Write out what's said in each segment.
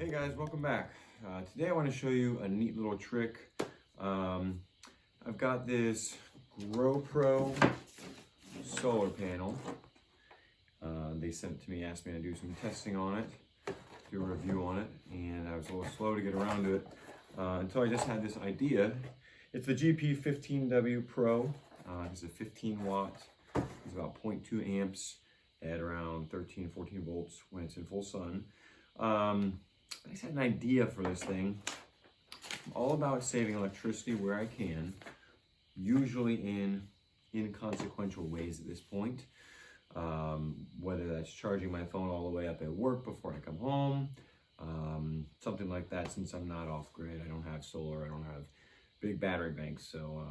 Hey guys, welcome back. Today I want to show you a neat little trick. I've got this GoPro solar panel. They sent it to me, asked me to do some testing on it, do a review on it, and I was a little slow to get around to it until I just had this idea. It's the GP15W Pro. It's a 15 watt, it's about 0.2 amps at around 13-14 volts when it's in full sun. I just had an idea for this thing. I'm all about saving electricity where I can, usually in inconsequential ways at this point. Whether that's charging my phone all the way up at work before I come home, something like that, since I'm not off grid. I don't have solar, I don't have big battery banks, so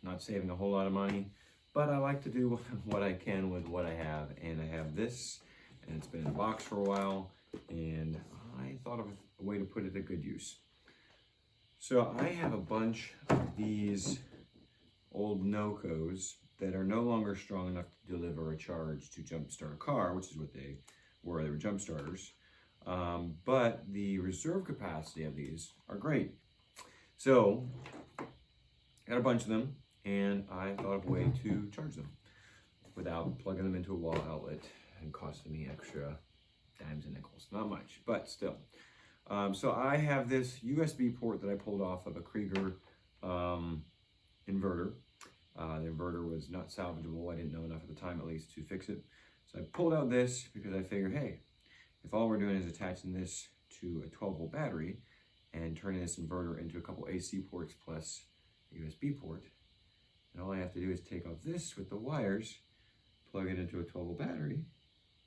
not saving a whole lot of money, but I like to do what I can with what I have, and I have this, and it's been in a box for a while, and I thought of a way to put it to good use. So I have a bunch of these old Nocos that are no longer strong enough to deliver a charge to jumpstart a car, which is what they were. They were jump starters. But the reserve capacity of these are great. So I got a bunch of them, and I thought of a way to charge them without plugging them into a wall outlet and costing me extra dimes and nickels. Not much, but still. So I have this USB port that I pulled off of a Krieger inverter. The inverter was not salvageable. I didn't know enough at the time, at least, to fix it. So I pulled out this because I figured, hey, if all we're doing is attaching this to a 12-volt battery and turning this inverter into a couple AC ports plus a USB port, and all I have to do is take off this with the wires, plug it into a 12-volt battery,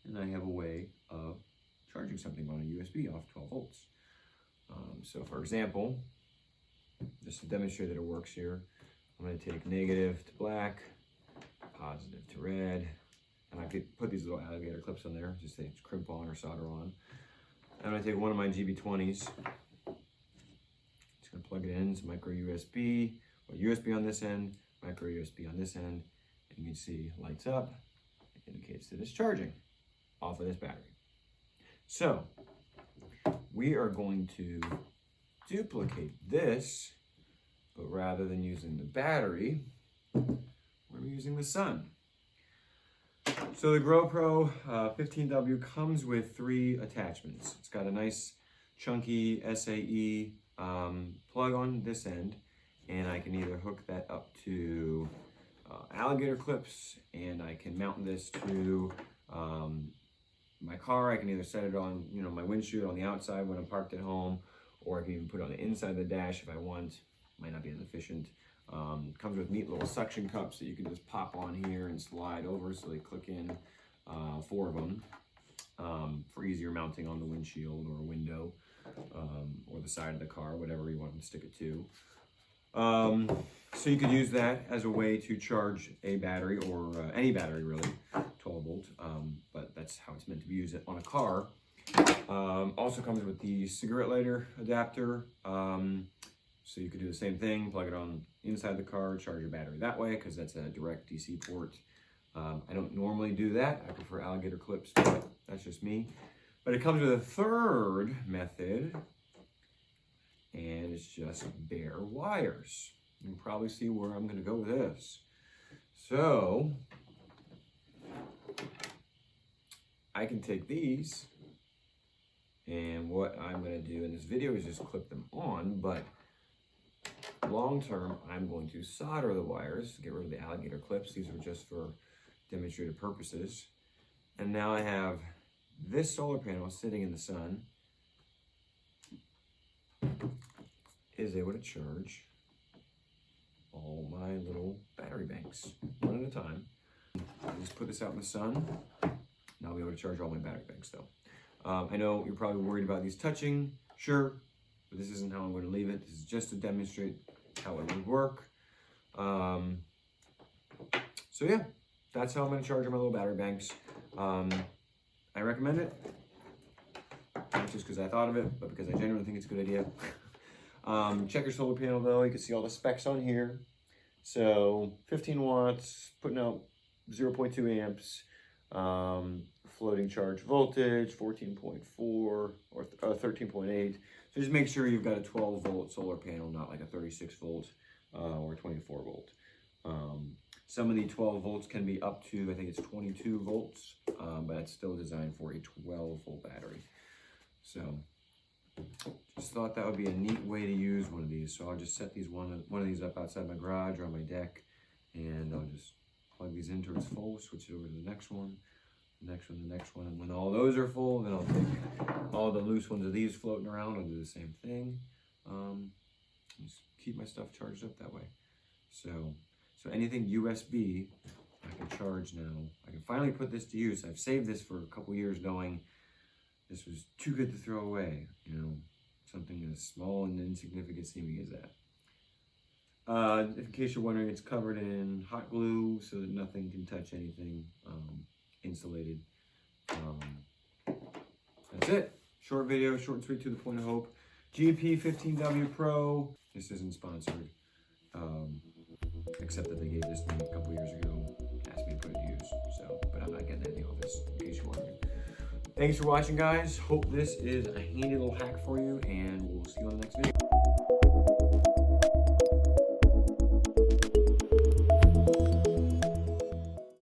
and I have a way of charging something on a USB off 12 volts. So for example, just to demonstrate that it works here, I'm going to take negative to black, positive to red, and I could put these little alligator clips on there, just say crimp on or solder on. I'm going to take one of my GB20s, just going to plug it in, it's micro USB, or USB on this end, micro USB on this end, and you can see lights up, it indicates that it's charging off of this battery. So we are going to duplicate this, but rather than using the battery, we're using the sun. So the GoPro 15W comes with 3 attachments. It's got a nice chunky SAE plug on this end, and I can either hook that up to alligator clips, and I can mount this to my car. I can either set it on, my windshield on the outside when I'm parked at home, or I can even put it on the inside of the dash if I want. Might not be as efficient. Comes with neat little suction cups that you can just pop on here and slide over, so they click in, 4 of them, for easier mounting on the windshield or a window, or the side of the car, whatever you want to stick it to. So you could use that as a way to charge a battery, or any battery really, 12 volt, but that's how it's meant to be used on a car. Also comes with the cigarette lighter adapter, so you could do the same thing, plug it on inside the car, charge your battery that way, because that's a direct DC port. I don't normally do that, I prefer alligator clips, but that's just me. But it comes with a third method, and it's just bare wires. You can probably see where I'm going to go with this. So I can take these, and what I'm going to do in this video is just clip them on, but long term I'm going to solder the wires, get rid of the alligator clips. These are just for demonstrative purposes. And now I have this solar panel sitting in the sun, is able to charge all my little battery banks one at a time. I just put this out in the sun. Now I'll be able to charge all my battery banks though. I know you're probably worried about these touching, sure, but this isn't how I'm going to leave it. This is just to demonstrate how it would work. So yeah, that's how I'm going to charge my little battery banks. I recommend it, not just because I thought of it, but because I genuinely think it's a good idea. Check your solar panel though, you can see all the specs on here. So 15 watts, putting out 0.2 amps, floating charge voltage, 14.4 or 13.8. So just make sure you've got a 12 volt solar panel, not like a 36 volt or 24 volt. Some of the 12 volts can be up to, I think it's 22 volts, but it's still designed for a 12 volt battery. So just thought that would be a neat way to use one of these. So I'll just set these one of these up outside my garage or on my deck, and I'll just plug these into its full, switch it over to the next one, the next one, the next one, and when all those are full, then I'll take all the loose ones of these floating around. I'll do the same thing. Just keep my stuff charged up that way. So anything USB, I can charge now. I can finally put this to use. I've saved this for a couple years going, this was too good to throw away, you know, something as small and insignificant seeming as that. In case you're wondering, it's covered in hot glue so that nothing can touch anything, insulated. That's it. Short video, short and sweet, to the point, I hope. GP15W Pro. This isn't sponsored, except that they gave this to me a couple years ago, asked me to put it to use. So, but I'm not getting anything off this, in case you're wondering. Thanks for watching, guys. Hope this is a handy little hack for you, and we'll see you on the next video.